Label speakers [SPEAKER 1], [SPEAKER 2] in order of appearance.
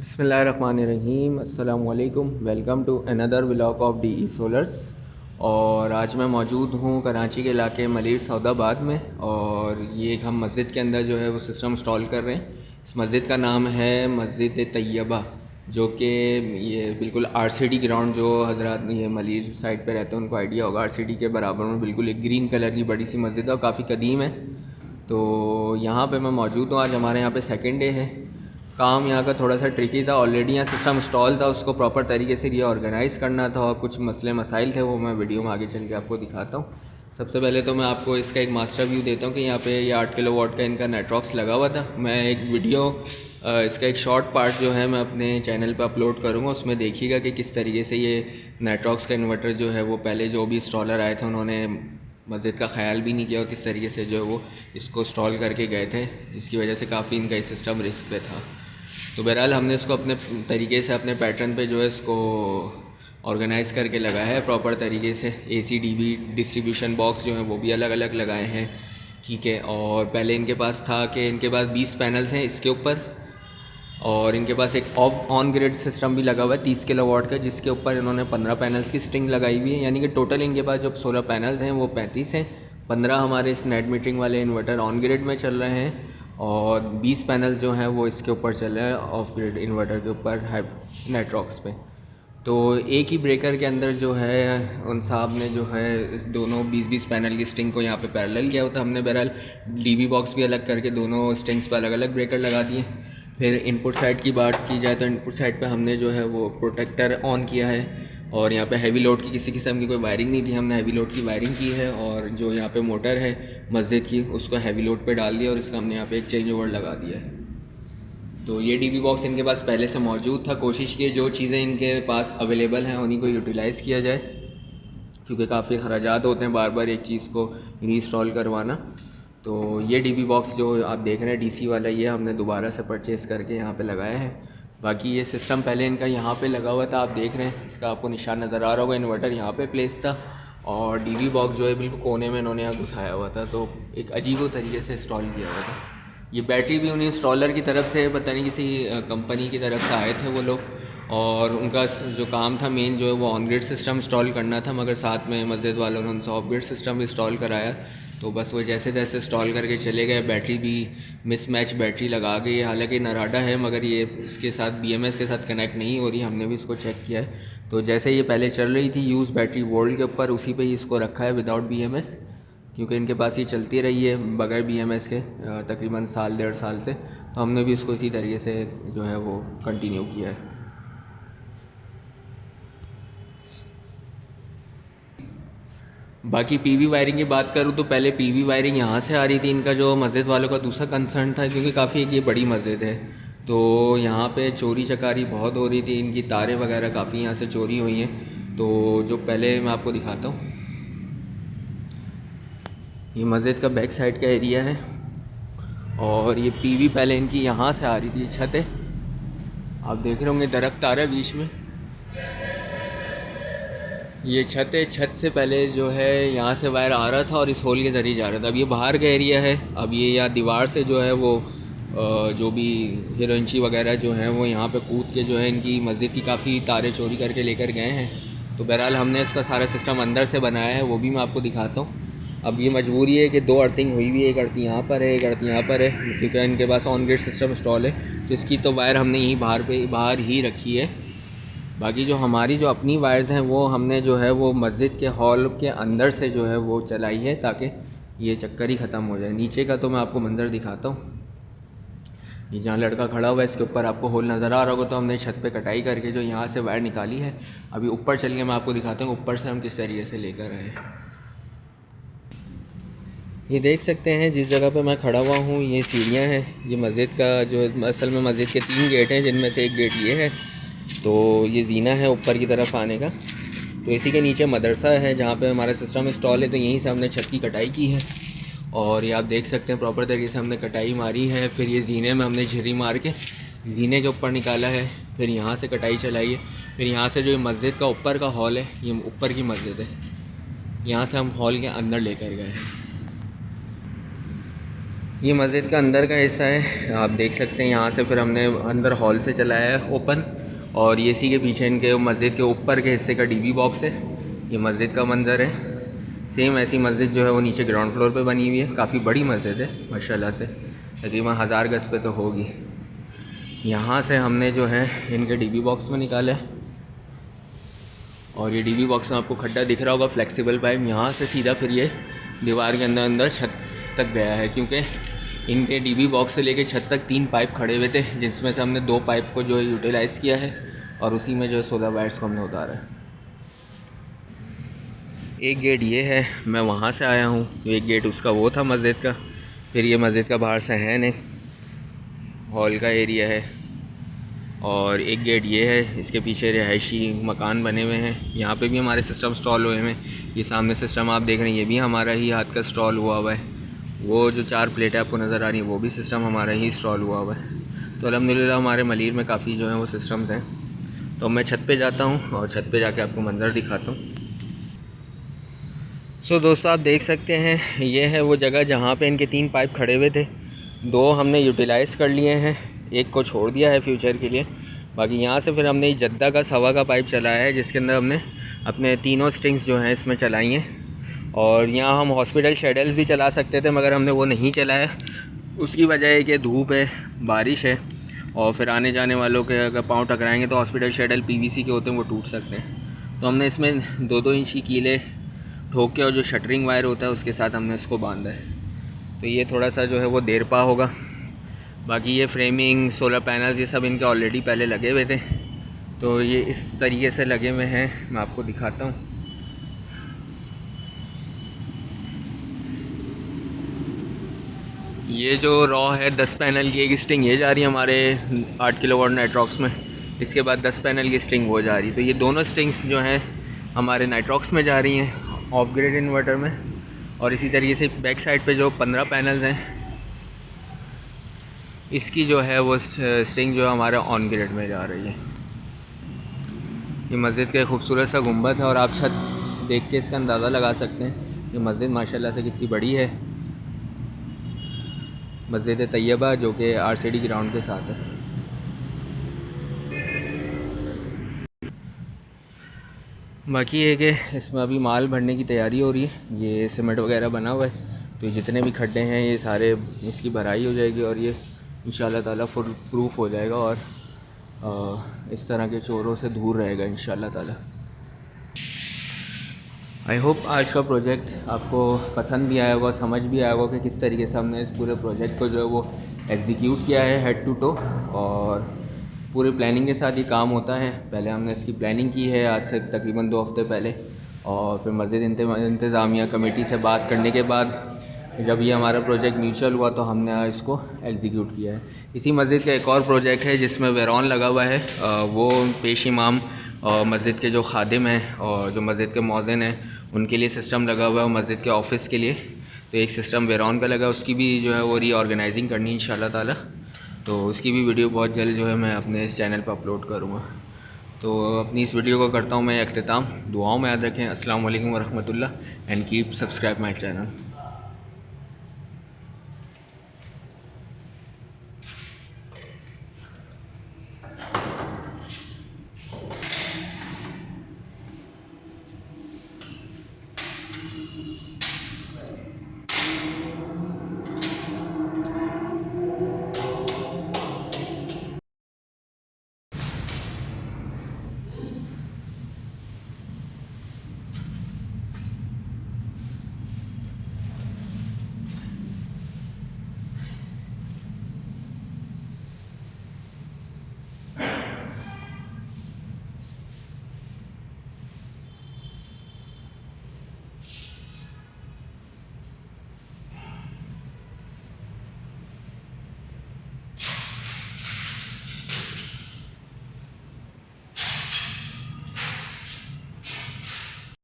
[SPEAKER 1] बिस्मिल्लाहिर्रहमानिर्रहीम। अस्सलाम वालेकुम। Welcome to another vlog of D E Solars. और आज मैं मौजूद हूँ कराची के इलाके मलिर सऊदाबाद में, और ये एक हम मस्जिद के अंदर जो है वो सिस्टम इंस्टॉल कर रहे हैं। इस मस्जिद का नाम है मस्जिद तैयबा, जो कि ये बिल्कुल आरसीडी ग्राउंड, जो हज़रात ये मलिर साइड पे रहते हैं उनको आइडिया होगा, आरसीडी के बराबर में बिल्कुल एक ग्रीन कलर की बड़ी सी मस्जिद है और काफ़ी कदीम है। तो यहाँ पे मैं मौजूद हूँ। आज हमारे यहाँ पे सेकंड डे है। काम यहाँ का थोड़ा सा ट्रिकी था। ऑलरेडी यहाँ सिस्टम इंस्टॉल था, उसको प्रॉपर तरीके से रीऑर्गेनाइज़ करना था और कुछ मसले मसाइल थे, वो मैं वीडियो में आगे चल के आपको दिखाता हूँ। सबसे पहले तो मैं आपको इसका एक मास्टर व्यू देता हूँ कि यहाँ पे ये 8 किलोवाट का इनका नेटवर्क्स लगा हुआ था। मैं एक वीडियो इसका एक शॉर्ट पार्ट जो है मैं अपने चैनल पर अपलोड करूँगा, उसमें देखिएगा कि किस तरीके से ये नेटवर्क्स का इन्वर्टर जो है वो पहले जो भी इंस्टॉलर आए थे उन्होंने मस्जिद का ख्याल भी नहीं किया और किस तरीके से जो है वो इसको इंस्टॉल करके गए थे, जिसकी वजह से काफ़ी इनका ये सिस्टम रिस्क पे था। तो बहरहाल हमने इसको अपने तरीके से अपने पैटर्न पे जो है इसको ऑर्गेनाइज़ करके लगाया है प्रॉपर तरीके से। ACDB डिस्ट्रीब्यूशन बॉक्स जो है वो भी अलग अलग लगाए हैं, ठीक है। और पहले इनके पास था कि इनके पास 20 पैनल्स हैं इसके ऊपर, और इनके पास एक ऑन ग्रिड सिस्टम भी लगा हुआ है 30 किलोवाट का, जिसके ऊपर इन्होंने 15 पैनल्स की स्ट्रिंग लगाई हुई है। यानी कि टोटल इनके पास जो 16 पैनल्स हैं वो 35 हैं। 15 हमारे इस नेट मीटरिंग वाले इन्वर्टर ऑन ग्रिड में चल रहे हैं, और 20 पैनल जो हैं वो इसके ऊपर चल रहे हैं ऑफ ग्रिड इन्वर्टर के ऊपर नेटवर्क्स पे। तो एक ही ब्रेकर के अंदर जो है उन साहब ने जो है दोनों 20-20 पैनल की स्ट्रिंग को यहाँ पे पैरेलल किया होता। हमने बहरहाल DB बॉक्स भी अलग करके दोनों स्ट्रिंग्स पर अलग अलग ब्रेकर लगा दिए। फिर इनपुट साइड की बात की जाए तो इनपुट साइड पे हमने जो है वो प्रोटेक्टर ऑन किया है, और यहाँ पे हैवी लोड की किसी किस्म की कोई वायरिंग नहीं थी, हमने हैवी लोड की वायरिंग की है। और जो यहाँ पे मोटर है मस्जिद की उसको हैवी लोड पे डाल दिया और इसका हमने यहाँ पे एक चेंज ओवर लगा दिया है। तो ये DB बॉक्स इनके पास पहले से मौजूद था। कोशिश की जो चीज़ें इनके पास अवेलेबल हैं उन्हीं को यूटिलाइज़ किया जाए, क्योंकि काफ़ी खर्चात होते हैं बार बार एक चीज़ को रीइंस्टॉल करवाना। तो ये DB बॉक्स जो आप देख रहे हैं DC वाला, ये हमने दोबारा से परचेज़ करके यहाँ पे लगाया है। बाकी ये सिस्टम पहले इनका यहाँ पे लगा हुआ था, आप देख रहे हैं, इसका आपको निशान नज़र आ रहा होगा। इन्वर्टर यहाँ पे प्लेस था और DB बॉक्स जो है बिल्कुल कोने में इन्होंने यहाँ घुसाया हुआ था, तो एक अजीब तरीके से इंस्टॉल किया हुआ था। ये बैटरी भी उन्हीं इंस्टॉलर की तरफ से, पता नहीं किसी कंपनी की तरफ से आए थे वो लोग, और उनका जो काम था मेन जो है वो ऑन ग्रिड सिस्टम इंस्टॉल करना था, मगर साथ में मस्जिद वालों ने उनसे ऑफ ग्रिड सिस्टम भी इंस्टॉल कराया। तो बस वो जैसे तैसे इंस्टॉल करके चले गए। बैटरी भी मिसमैच बैटरी लगा गई, हालांकि नराडा है मगर ये इसके साथ BMS के साथ कनेक्ट नहीं हो रही। हमने भी इसको चेक किया है, तो जैसे ये पहले चल रही थी यूज़ बैटरी वर्ल्ड के ऊपर, उसी पे ही इसको रखा है विदाउट BMS, क्योंकि इनके पास ये चलती रही है बगैर BMS के तकरीबन साल 1.5 साल से। तो हमने भी इसको इसी तरीके से जो है वो कंटिन्यू किया है। बाकी PV वायरिंग की बात करूँ तो पहले PV वायरिंग यहाँ से आ रही थी। इनका जो मस्जिद वालों का दूसरा कंसर्न था, क्योंकि काफ़ी एक ये बड़ी मस्जिद है, तो यहाँ पे चोरी चकारी बहुत हो रही थी, इनकी तारें वगैरह काफ़ी यहाँ से चोरी हुई हैं। तो जो पहले मैं आपको दिखाता हूँ, ये मस्जिद का बैक साइड का एरिया है, और ये PV पहले इनकी यहाँ से आ रही थी, छत है, आप देख रहे होंगे दरख्त आ रहा है बीच में, ये छत है। छत से पहले जो है यहाँ से वायर आ रहा था और इस होल के ज़रिए जा रहा था। अब ये बाहर का एरिया है, अब ये या दीवार से जो है वो जो भी हीरोइंची वगैरह जो हैं वो यहाँ पे कूद के जो है इनकी मस्जिद की काफ़ी तारें चोरी करके लेकर गए हैं। तो बहरहाल हमने इसका सारा सिस्टम अंदर से बनाया है, वो भी मैं आपको दिखाता हूँ। अब ये मजबूरी है कि 2 अर्थिंग हुई हुई है, एक अर्थ यहाँ पर है, एक अर्थ यहाँ पर है, क्योंकि इनके pass on grid system install है। तो इसकी तो वायर हमने यहीं बाहर ही रखी है। बाकी जो हमारी जो अपनी वायर्स हैं वो हमने जो है वो मस्जिद के हॉल के अंदर से जो है वो चलाई है, ताकि ये चक्कर ही ख़त्म हो जाए। नीचे का तो मैं आपको मंज़र दिखाता हूँ, ये जहाँ लड़का खड़ा हुआ है इसके ऊपर आपको होल नज़र आ रहा होगा। तो हमने छत पे कटाई करके जो यहाँ से वायर निकाली है। अभी ऊपर चल के मैं आपको दिखाता हूँ ऊपर से हम किस तरीके से लेकर आए। ये देख सकते हैं जिस जगह पे मैं खड़ा हुआ हूँ, ये सीढ़ियाँ हैं। ये मस्जिद का जो असल में मस्जिद के 3 गेट हैं, जिनमें से एक गेट ये है। तो ये जीना है ऊपर की तरफ आने का। तो इसी के नीचे मदरसा है जहाँ पे हमारा सिस्टम इंस्टॉल है, तो यहीं से हमने छत की कटाई की है। और ये आप देख सकते हैं प्रॉपर तरीके से हमने कटाई मारी है। फिर ये जीने में हमने झिरी मार के जीने के ऊपर निकाला है, फिर यहाँ से कटाई चलाई है। फिर यहाँ से जो मस्जिद का ऊपर का हॉल है, ये ऊपर की मस्जिद है, यहाँ से हम हॉल के अंदर लेकर गए हैं। ये मस्जिद का अंदर का हिस्सा है, आप देख सकते हैं। यहाँ से फिर हमने अंदर हॉल से चलाया है ओपन, और ये इसी के पीछे इनके मस्जिद के ऊपर के हिस्से का डीबी बॉक्स है। ये मस्जिद का मंज़र है। सेम ऐसी मस्जिद जो है वो नीचे ग्राउंड फ्लोर पे बनी हुई है। काफ़ी बड़ी मस्जिद है माशाल्लाह से, तकरीबन 1000 गज़ पे तो होगी। यहाँ से हमने जो है इनके डीबी बॉक्स में निकाला है, और ये डीबी बॉक्स में आपको खड्डा दिख रहा होगा, फ्लेक्सिबल पाइप यहाँ से सीधा फिर ये दीवार के अंदर छत तक गया है, क्योंकि इनके डीबी बॉक्स से लेके छत तक 3 पाइप खड़े हुए थे, जिसमें से हमने 2 पाइप को जो है यूटिलाइज़ किया है, और उसी में जो है 16 वायर्स को हमने उतारा है। एक गेट ये है, मैं वहाँ से आया हूँ। एक गेट उसका वो था मस्जिद का। फिर ये मस्जिद का बाहर सहन है, हॉल का एरिया है, और एक गेट ये है। इसके पीछे रिहायशी मकान बने हुए हैं। यहाँ पे भी हमारे सिस्टम इंस्टॉल हुए हैं। ये सामने सिस्टम आप देख रहे हैं, ये भी हमारा ही हाथ का इंस्टॉल हुआ हुआ है। वो जो 4 प्लेटें आपको नज़र आ रही हैं, वो भी सिस्टम हमारा ही इंस्टॉल हुआ हुआ है। तो अल्हम्दुलिल्लाह हमारे मलीर में काफ़ी जो है वो सिस्टम्स हैं। तो मैं छत पे जाता हूँ और छत पे जाके आपको मंज़र दिखाता हूँ। सो दोस्तों, आप देख सकते हैं ये है वो जगह जहाँ पे इनके 3 पाइप खड़े हुए थे। 2 हमने यूटिलाइज़ कर लिए हैं, एक को छोड़ दिया है फ्यूचर के लिए। बाकी यहाँ से फिर हमने जद्दा का सवा का पाइप चलाया है, जिसके अंदर हमने अपने तीनों स्ट्रिंग्स जो हैं इसमें चलाई हैं। और यहाँ हम हॉस्पिटल शेडल्स भी चला सकते थे, मगर हमने वो नहीं चलाया। उसकी वजह है कि धूप है, बारिश है, और फिर आने जाने वालों के अगर पाँव टकराएंगे तो हॉस्पिटल शेडल PVC के होते हैं, वो टूट सकते हैं। तो हमने इसमें 2-2 इंच की कीले ठोक के और जो शटरिंग वायर होता है उसके साथ हमने इसको बांधा है। तो ये थोड़ा सा जो है वो देर पा होगा। बाकी ये फ्रेमिंग, सोलर पैनल्स, ये सब इनके ऑलरेडी पहले लगे हुए थे। तो ये इस तरीके से लगे हुए हैं, मैं आपको दिखाता हूँ। ये जो रॉ है 10 पैनल की एक स्ट्रिंग ये जा रही है हमारे 8 किलोवाट नाइट्रॉक्स में। इसके बाद 10 पैनल की स्ट्रिंग वो जा रही है। तो ये दोनों स्ट्रिंग्स जो हैं हमारे नाइट्रॉक्स में जा रही हैं, ऑफ ग्रिड इन्वर्टर में। और इसी तरीके से बैक साइड पे जो 15 पैनल्स हैं, इसकी जो है वो स्ट्रिंग जो है हमारे ऑन ग्रिड में जा रही है। ये मस्जिद का खूबसूरत सा गुंबद है, और आप छत देख के इसका अंदाज़ा लगा सकते हैं कि मस्जिद माशाल्लाह से कितनी बड़ी है। मस्जिद तैयबा जो कि RCD ग्राउंड के साथ है। बाकी ये कि इसमें अभी माल भरने की तैयारी हो रही है। ये सीमेंट वगैरह बना हुआ है, तो ये जितने भी खड्डे हैं ये सारे इसकी भराई हो जाएगी, और ये इंशाल्लाह ताला फुल प्रूफ हो जाएगा, और इस तरह के चोरों से दूर रहेगा इंशाल्लाह ताला। आई होप आज का प्रोजेक्ट आपको पसंद भी आया होगा, समझ भी आया होगा कि किस तरीके से हमने इस पूरे प्रोजेक्ट को जो है वो एग्जीक्यूट किया है हेड टू टो। और पूरी प्लानिंग के साथ ये काम होता है। पहले हमने इसकी प्लानिंग की है आज से तकरीबन 2 हफ़्ते पहले, और फिर मस्जिद इंतज़ामिया कमेटी से बात करने के बाद जब ये हमारा प्रोजेक्ट म्यूचुअल हुआ तो हमने इसको एग्जीक्यूट किया है। इसी मस्जिद का एक और प्रोजेक्ट है जिसमें वेरॉन लगा हुआ है। वो पेश इमाम और मस्जिद के जो खादिम हैं और जो मस्जिद के मौज़िन हैं उनके लिए सिस्टम लगा हुआ है, और मस्जिद के ऑफ़िस के लिए तो एक सिस्टम वेरॉन का लगा, उसकी भी जो है वो रीऑर्गेनाइजिंग करनी इंशाल्लाह ताला। तो उसकी भी वीडियो बहुत जल्द जो है मैं अपने इस चैनल पर अपलोड करूँगा। तो अपनी इस वीडियो को करता हूँ मैं अख्तिताम। दुआओं में याद रखें। अस्सलाम वालेकुम व रहमतुल्लाह, and keep subscribe my channel.